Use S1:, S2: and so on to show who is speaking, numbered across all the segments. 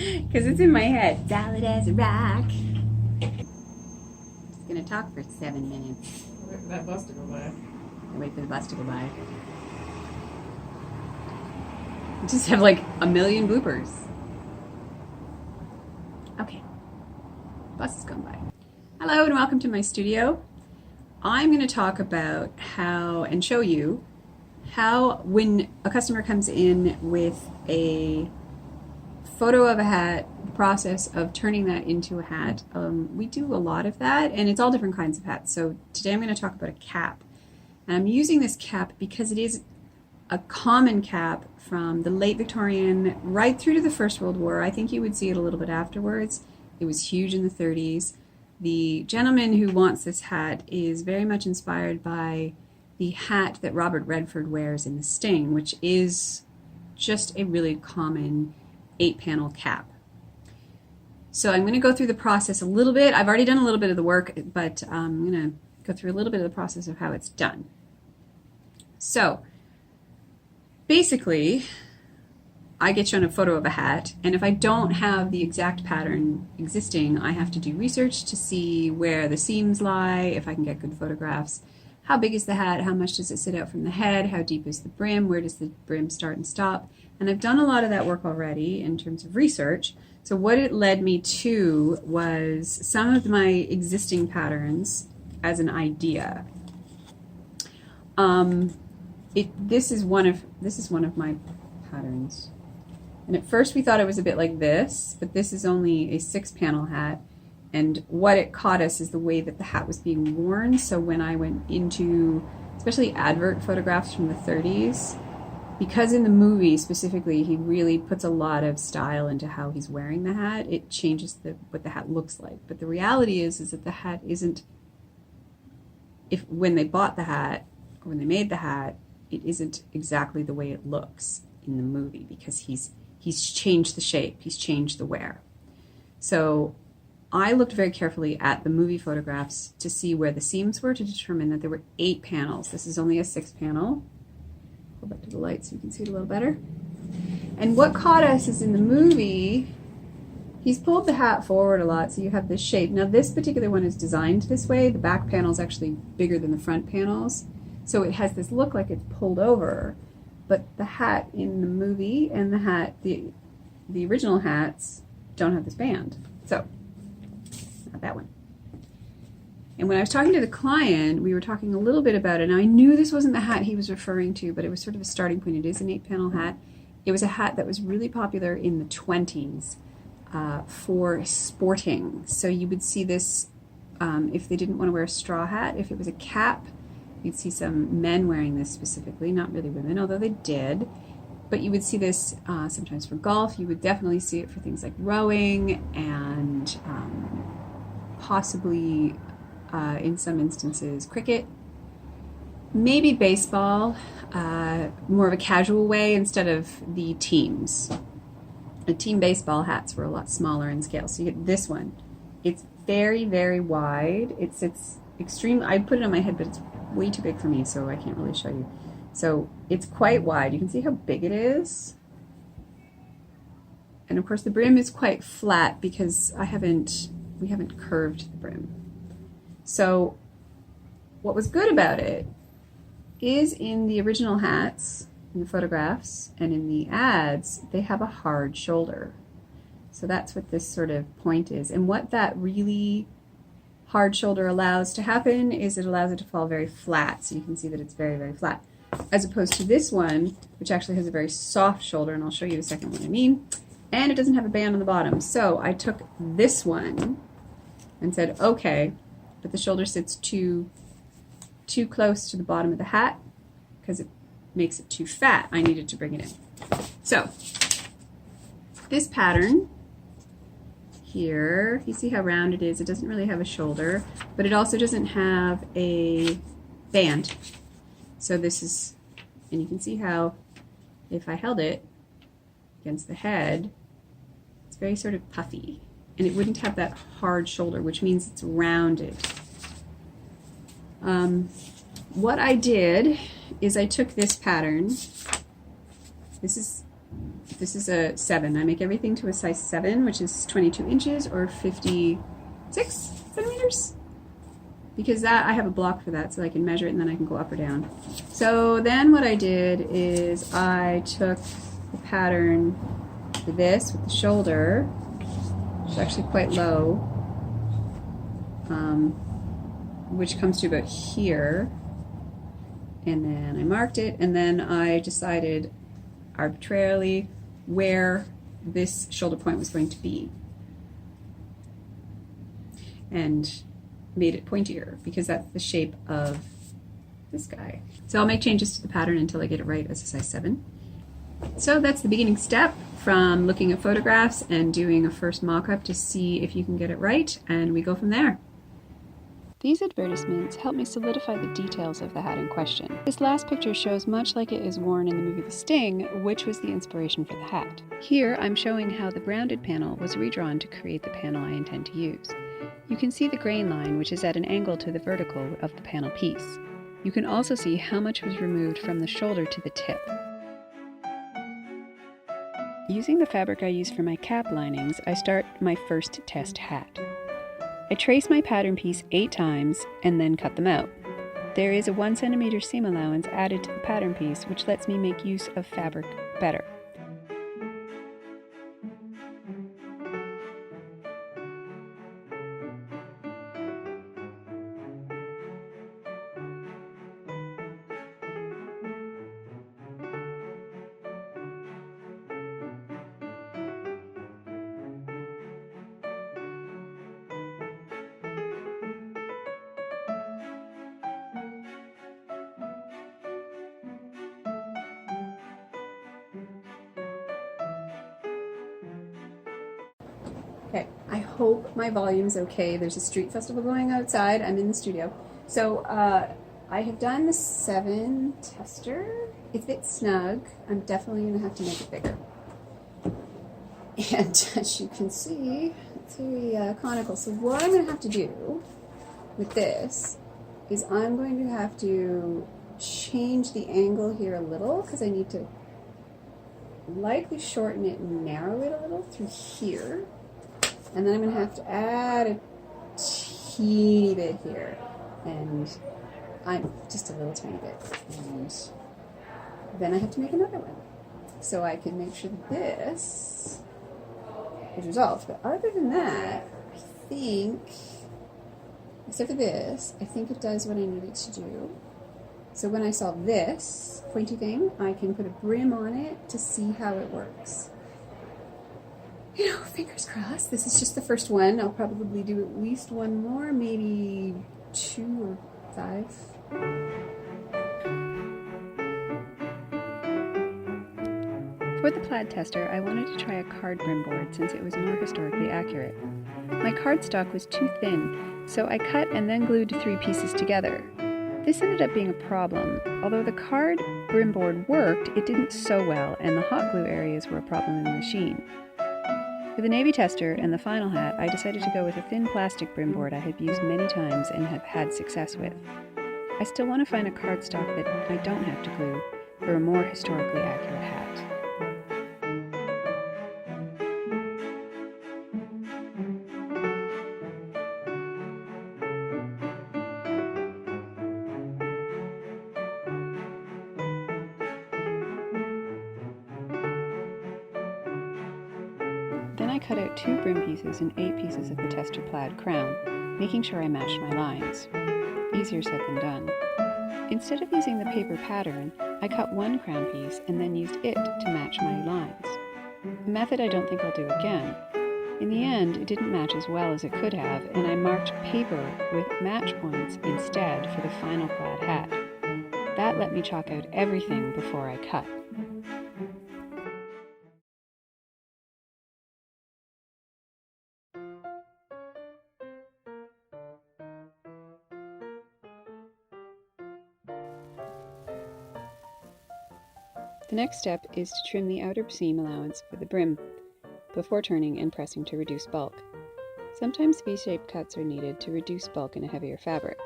S1: Because it's in my head. Solid as a rock. Just gonna talk for 7 minutes.
S2: Wait for that bus to go by.
S1: Wait for the bus to go by. Just have like a million bloopers. Okay. Bus is going by. Hello and welcome to my studio. I'm going to talk about how and show you how when a customer comes in with a photo of a hat, the process of turning that into a hat. We do a lot of that, and it's all different kinds of hats. So today I'm going to talk about a cap. And I'm using this cap because it is a common cap from the late Victorian right through to the First World War. I think you would see it a little bit afterwards. It was huge in the 30s. The gentleman who wants this hat is very much inspired by the hat that Robert Redford wears in The Sting, which is just a really common 8-panel cap. So I'm going to go through the process a little bit. I've already done a little bit of the work, but I'm going to go through a little bit of the process of how it's done. So basically, I get shown a photo of a hat, and if I don't have the exact pattern existing, I have to do research to see where the seams lie, if I can get good photographs. How big is the hat? How much does it sit out from the head? How deep is the brim? Where does the brim start and stop? And I've done a lot of that work already in terms of research. So what it led me to was some of my existing patterns as an idea. This is one of my patterns. And at first we thought it was a bit like this, but this is only a 6-panel hat. And what it caught us is the way that the hat was being worn. So when I went into, especially advert photographs from the 30s, because in the movie specifically, he really puts a lot of style into how he's wearing the hat, it changes what the hat looks like. But the reality is that the hat isn't, when they bought the hat, or when they made the hat, it isn't exactly the way it looks in the movie, because he's changed the shape, he's changed the wear. So I looked very carefully at the movie photographs to see where the seams were to determine that there were 8 panels. This is only a 6-panel. Go back to the light so you can see it a little better. And what caught us is in the movie, he's pulled the hat forward a lot, so you have this shape. Now this particular one is designed this way. The back panel is actually bigger than the front panels. So it has this look like it's pulled over. But the hat in the movie and the hat, the original hats, don't have this band. So, not that one. And when I was talking to the client, we were talking a little bit about it. Now I knew this wasn't the hat he was referring to, but it was sort of a starting point. It is an 8-panel hat. It was a hat that was really popular in the 20s for sporting. So you would see this if they didn't want to wear a straw hat. If it was a cap, you'd see some men wearing this specifically, not really women, although they did. But you would see this sometimes for golf. You would definitely see it for things like rowing and possibly, in some instances, cricket. Maybe baseball, more of a casual way instead of the teams. The team baseball hats were a lot smaller in scale. So you get this one. It's very, very wide. It sits extreme. I put it on my head, but it's way too big for me, so I can't really show you. So it's quite wide. You can see how big it is. And of course the brim is quite flat because we haven't curved the brim. So what was good about it is in the original hats, in the photographs, and in the ads, they have a hard shoulder. So that's what this sort of point is. And what that really hard shoulder allows to happen is it allows it to fall very flat. So you can see that it's very, very flat. As opposed to this one, which actually has a very soft shoulder, and I'll show you in a second what I mean. And it doesn't have a band on the bottom. So I took this one and said, okay, but the shoulder sits too close to the bottom of the hat because it makes it too fat. I needed to bring it in. So this pattern here, you see how round it is. It doesn't really have a shoulder, but it also doesn't have a band. So this is, and you can see how if I held it against the head, it's very sort of puffy, and it wouldn't have that hard shoulder, which means it's rounded. What I did is I took this pattern. This is This is a 7. I make everything to a size 7, which is 22 inches or 56 centimeters. Because that, I have a block for that, so I can measure it and then I can go up or down. So then what I did is I took the pattern for this with the shoulder, which is actually quite low, which comes to about here. And then I marked it, and then I decided arbitrarily where this shoulder point was going to be. And made it pointier because that's the shape of this guy. So I'll make changes to the pattern until I get it right as a size 7. So that's the beginning step from looking at photographs and doing a first mock-up to see if you can get it right, and we go from there. These advertisements help me solidify the details of the hat in question. This last picture shows much like it is worn in the movie The Sting, which was the inspiration for the hat. Here I'm showing how the rounded panel was redrawn to create the panel I intend to use. You can see the grain line, which is at an angle to the vertical of the panel piece. You can also see how much was removed from the shoulder to the tip. Using the fabric I use for my cap linings, I start my first test hat. I trace my pattern piece 8 times and then cut them out. There is a 1 centimeter seam allowance added to the pattern piece, which lets me make use of fabric better. Okay, I hope my volume's okay. There's a street festival going outside. I'm in the studio. So I have done the 7 tester. It fits snug. I'm definitely going to have to make it bigger. And as you can see, it's very conical. So what I'm going to have to do with this is I'm going to have to change the angle here a little because I need to likely shorten it and narrow it a little through here. And then I'm going to have to add a teeny bit here, and I'm just a little tiny bit. And then I have to make another one, so I can make sure that this is resolved. But other than that, I think, except for this, I think it does what I need it to do. So when I saw this pointy thing, I can put a brim on it to see how it works. You know, fingers crossed. This is just the first one. I'll probably do at least one more, maybe 2 or 5. For the plaid tester, I wanted to try a card brim board since it was more historically accurate. My cardstock was too thin, so I cut and then glued 3 pieces together. This ended up being a problem. Although the card brim board worked, it didn't sew well, and the hot glue areas were a problem in the machine. For the navy tester and the final hat, I decided to go with a thin plastic brim board I have used many times and have had success with. I still want to find a cardstock that I don't have to glue for a more historically accurate hat. Then I cut out 2 brim pieces and 8 pieces of the tester plaid crown, making sure I matched my lines. Easier said than done. Instead of using the paper pattern, I cut 1 crown piece and then used it to match my lines. A method I don't think I'll do again. In the end, it didn't match as well as it could have, and I marked paper with match points instead for the final plaid hat. That let me chalk out everything before I cut. The next step is to trim the outer seam allowance for the brim, before turning and pressing to reduce bulk. Sometimes V-shaped cuts are needed to reduce bulk in a heavier fabric.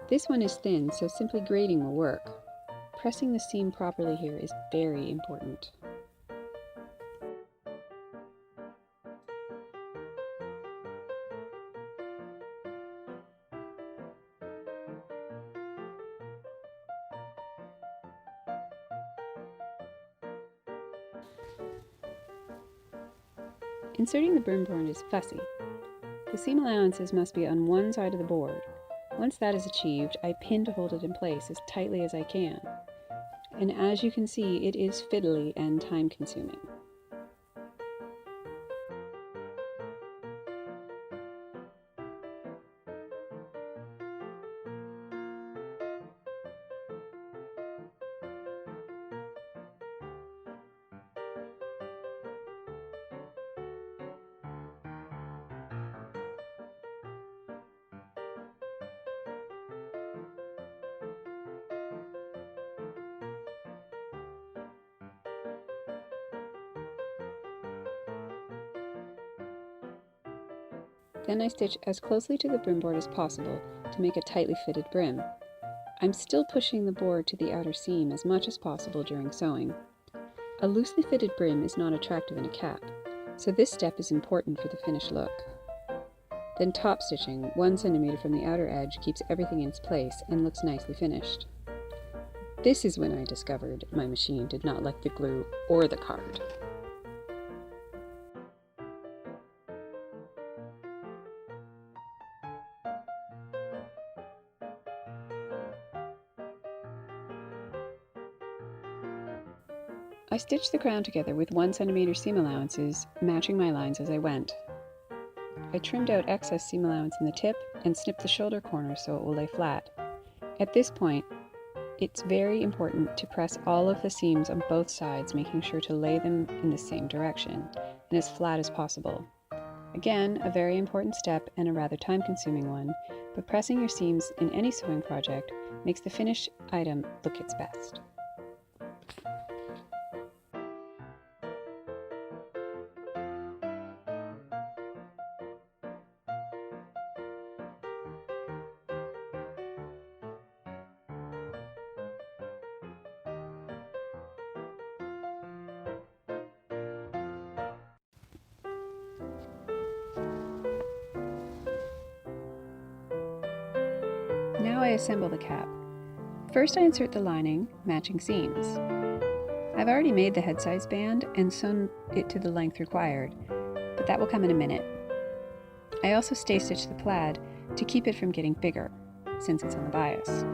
S1: This one is thin, so simply grading will work. Pressing the seam properly here is very important. Inserting the brim board is fussy. The seam allowances must be on one side of the board. Once that is achieved, I pin to hold it in place as tightly as I can. And as you can see, it is fiddly and time-consuming. Then I stitch as closely to the brim board as possible to make a tightly fitted brim. I'm still pushing the board to the outer seam as much as possible during sewing. A loosely fitted brim is not attractive in a cap, so this step is important for the finished look. Then top stitching 1 centimeter from the outer edge keeps everything in its place and looks nicely finished. This is when I discovered my machine did not like the glue or the card. I stitched the crown together with 1 centimeter seam allowances, matching my lines as I went. I trimmed out excess seam allowance in the tip and snipped the shoulder corner so it will lay flat. At this point, it's very important to press all of the seams on both sides, making sure to lay them in the same direction and as flat as possible. Again, a very important step and a rather time-consuming one, but pressing your seams in any sewing project makes the finished item look its best. Now I assemble the cap. First I insert the lining, matching seams. I've already made the head size band and sewn it to the length required, but that will come in a minute. I also stay stitch the plaid to keep it from getting bigger, since it's on the bias.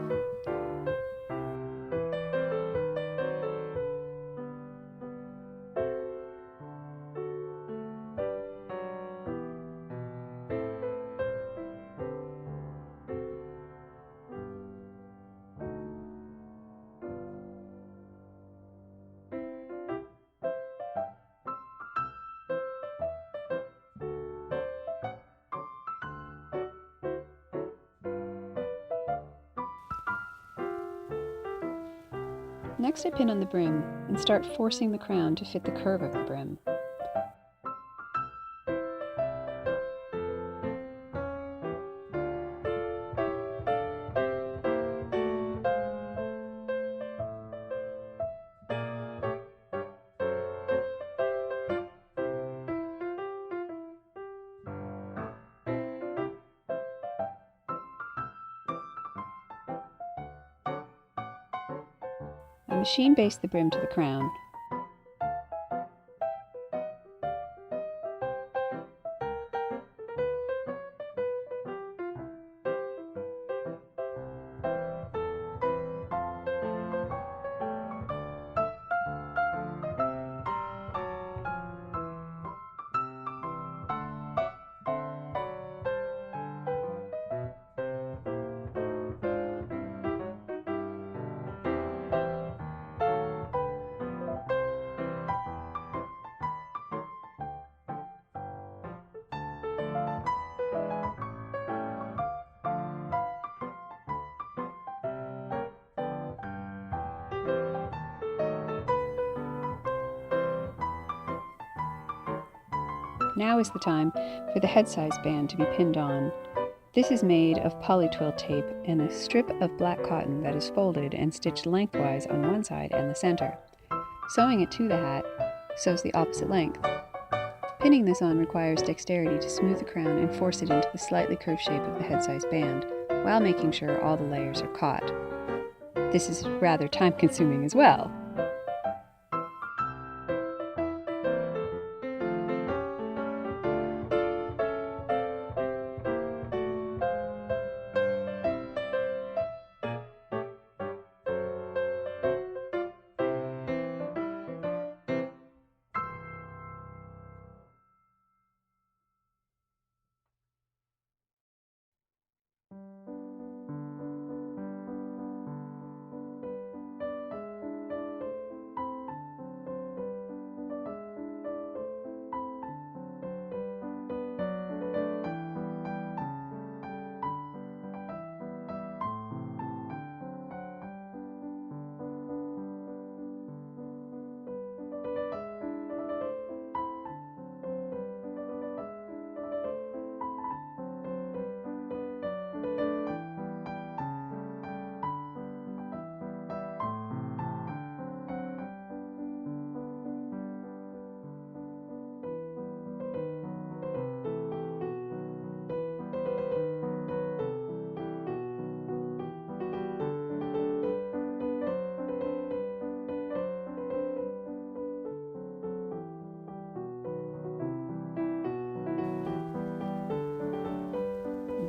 S1: Next I pin on the brim and start forcing the crown to fit the curve of the brim. I machine baste the brim to the crown. Now is the time for the head size band to be pinned on. This is made of polytwill tape and a strip of black cotton that is folded and stitched lengthwise on one side and the center. Sewing it to the hat sews the opposite length. Pinning this on requires dexterity to smooth the crown and force it into the slightly curved shape of the head size band, while making sure all the layers are caught. This is rather time-consuming as well.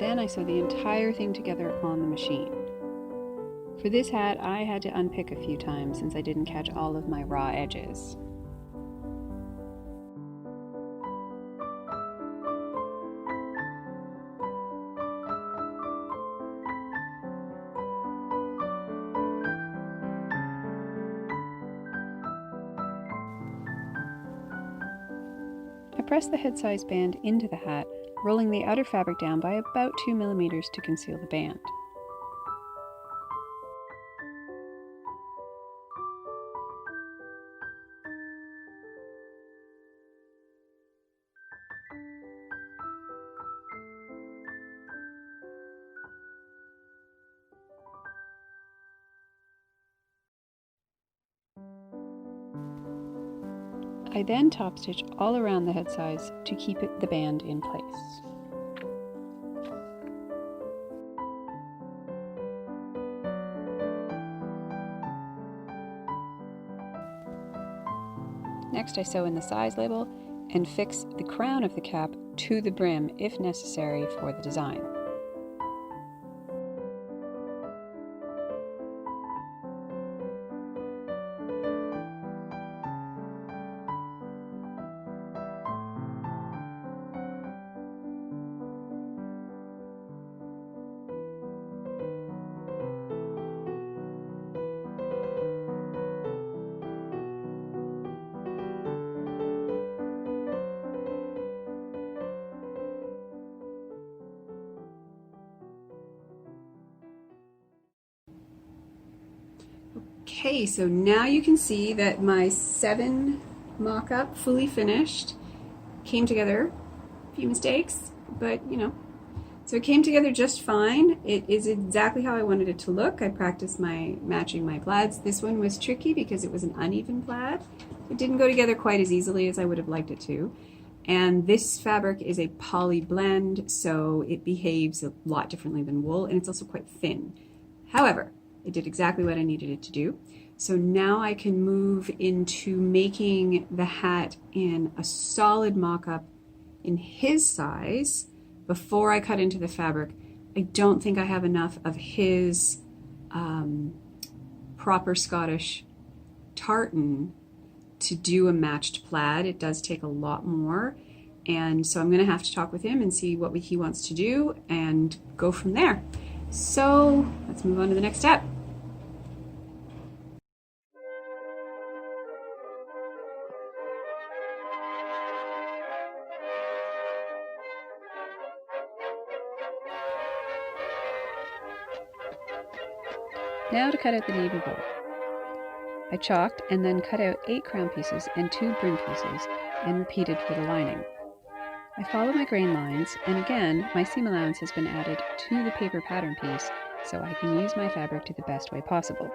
S1: then I sew the entire thing together on the machine. For this hat, I had to unpick a few times since I didn't catch all of my raw edges. I pressed the head size band into the hat, rolling the outer fabric down by about 2 millimeters to conceal the band. I then top stitch all around the head size to keep the band in place. Next, I sew in the size label and fix the crown of the cap to the brim if necessary for the design. Okay, so now you can see that my 7 mock-up, fully finished, came together. A few mistakes, but so it came together just fine. It is exactly how I wanted it to look. I practiced matching my plaids. This one was tricky because it was an uneven plaid. It didn't go together quite as easily as I would have liked it to. And this fabric is a poly blend, so it behaves a lot differently than wool, and it's also quite thin. However, it did exactly what I needed it to do. So now I can move into making the hat in a solid mock-up in his size before I cut into the fabric. I don't think I have enough of his proper Scottish tartan to do a matched plaid. It does take a lot more, and so I'm going to have to talk with him and see what he wants to do and go from there. So let's move on to the next step. Now to cut out the navy bow. I chalked and then cut out 8 crown pieces and 2 brim pieces and repeated for the lining. I follow my grain lines, and again my seam allowance has been added to the paper pattern piece so I can use my fabric to the best way possible.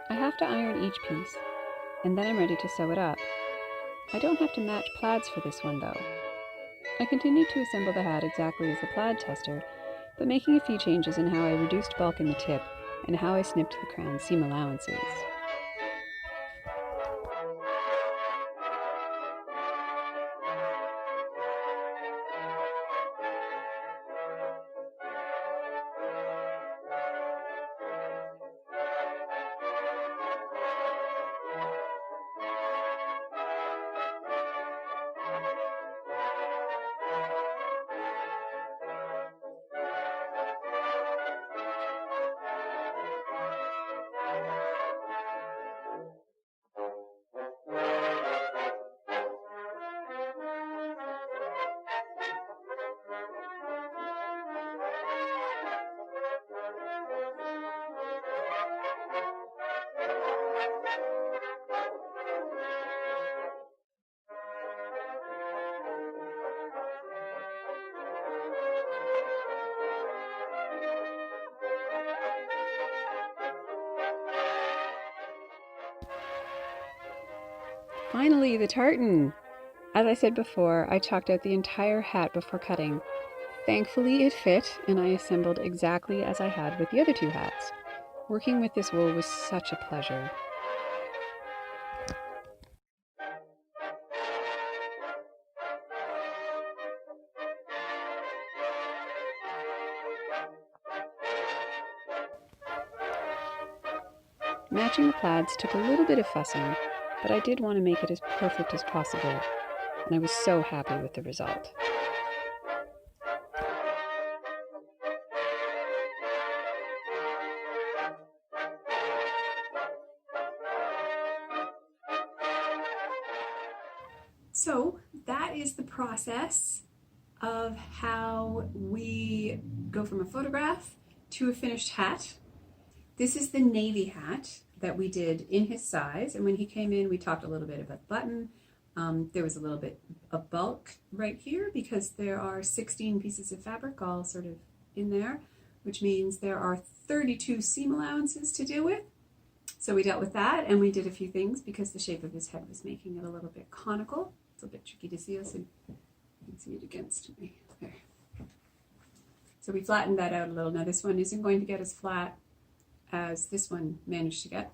S1: I have to iron each piece,
S2: and then I'm ready to sew it up. I don't have to match plaids for this one though. I continued to assemble the hat exactly as the plaid tester, but making a few changes in how I reduced bulk in the tip and how I snipped the crown seam allowances. Finally, the tartan! As I said before, I chalked out the entire hat before cutting. Thankfully, it fit, and I assembled exactly as I had with the other two hats. Working with this wool was such a pleasure. Matching the plaids took a little bit of fussing, but I did want to make it as perfect as possible, and I was so happy with the result.
S1: So that is the process of how we go from a photograph to a finished hat. This is the navy hat that we did in his size, and when he came in we talked a little bit about the button. There was a little bit of bulk right here because there are 16 pieces of fabric all sort of in there, which means there are 32 seam allowances to deal with. So we dealt with that, and we did a few things because the shape of his head was making it a little bit conical. It's a bit tricky to see, so you can see it against me there. So we flattened that out a little. Now this one isn't going to get as flat as this one managed to get,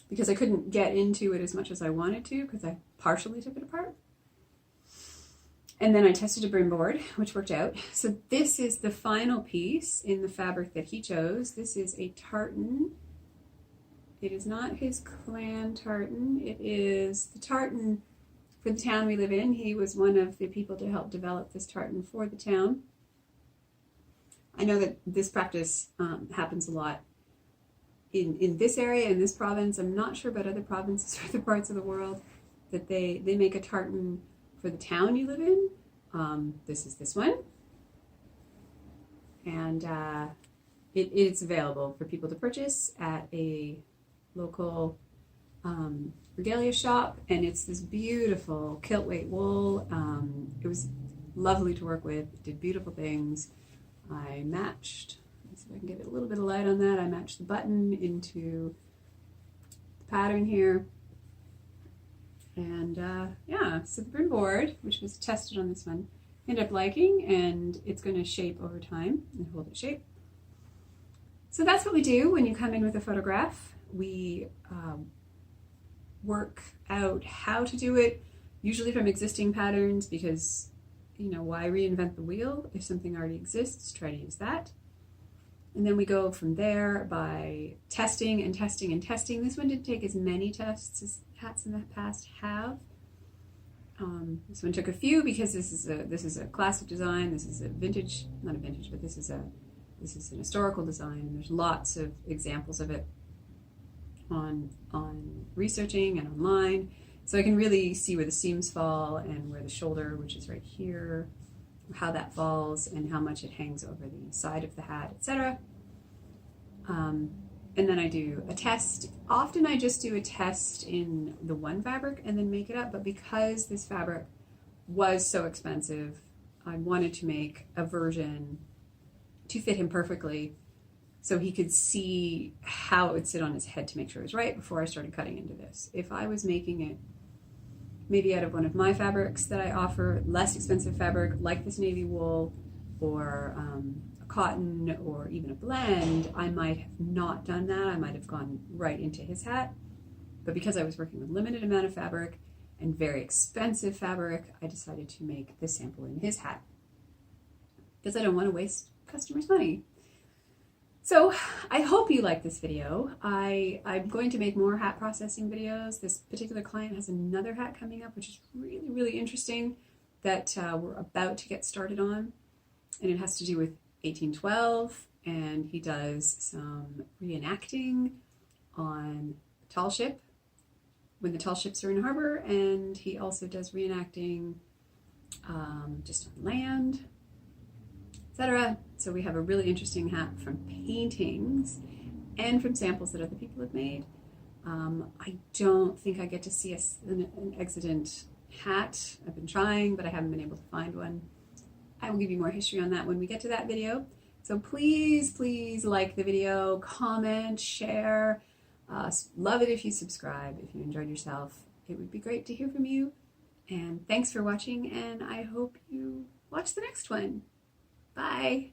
S1: because I couldn't get into it as much as I wanted to because I partially took it apart. And then I tested a brim board, which worked out. So this is the final piece in the fabric that he chose. This is a tartan. It is not his clan tartan. It is the tartan for the town we live in. He was one of the people to help develop this tartan for the town. I know that this practice happens a lot in this area, in this province. I'm not sure about other provinces or other parts of the world, that they make a tartan for the town you live in. This is this one. And it's available for people to purchase at a local regalia shop, and it's this beautiful kilt weight wool. It was lovely to work with. It did beautiful things. I matched, let's see if I can get a little bit of light on that. I matched the button into the pattern here. And yeah, so the brim board, which was tested on this one, ended up liking, and it's going to shape over time and hold its shape. So that's what we do when you come in with a photograph. We work out how to do it, usually from existing patterns, because, you know, why reinvent the wheel? If something already exists, try to use that. And then we go from there by testing and testing and testing. This one didn't take as many tests as hats in the past have. This one took a few because this is a classic design. This is a vintage, not a vintage, but this is an historical design, and there's lots of examples of it on researching and online. So I can really see where the seams fall and where the shoulder, which is right here, how that falls and how much it hangs over the side of the hat, etc. And then I do a test. Often I just do a test in the one fabric and then make it up, but because this fabric was so expensive, I wanted to make a version to fit him perfectly so he could see how it would sit on his head to make sure it was right before I started cutting into this. If I was making it maybe out of one of my fabrics that I offer, less expensive fabric like this navy wool or a cotton or even a blend, I might have not done that. I might have gone right into his hat. But because I was working with limited amount of fabric and very expensive fabric, I decided to make this sample in his hat because I don't want to waste customers' money. So I hope you like this video. I'm going to make more hat processing videos. This particular client has another hat coming up, which is really, really interesting that we're about to get started on. And it has to do with 1812, and he does some reenacting on the tall ship when the tall ships are in harbor, and he also does reenacting just on land, etc. So we have a really interesting hat from paintings and from samples that other people have made. I don't think I get to see an extant hat. I've been trying, but I haven't been able to find one. I will give you more history on that when we get to that video. So please, please like the video, comment, share. Love it if you subscribe. If you enjoyed yourself, it would be great to hear from you. And thanks for watching, and I hope you watch the next one. Bye.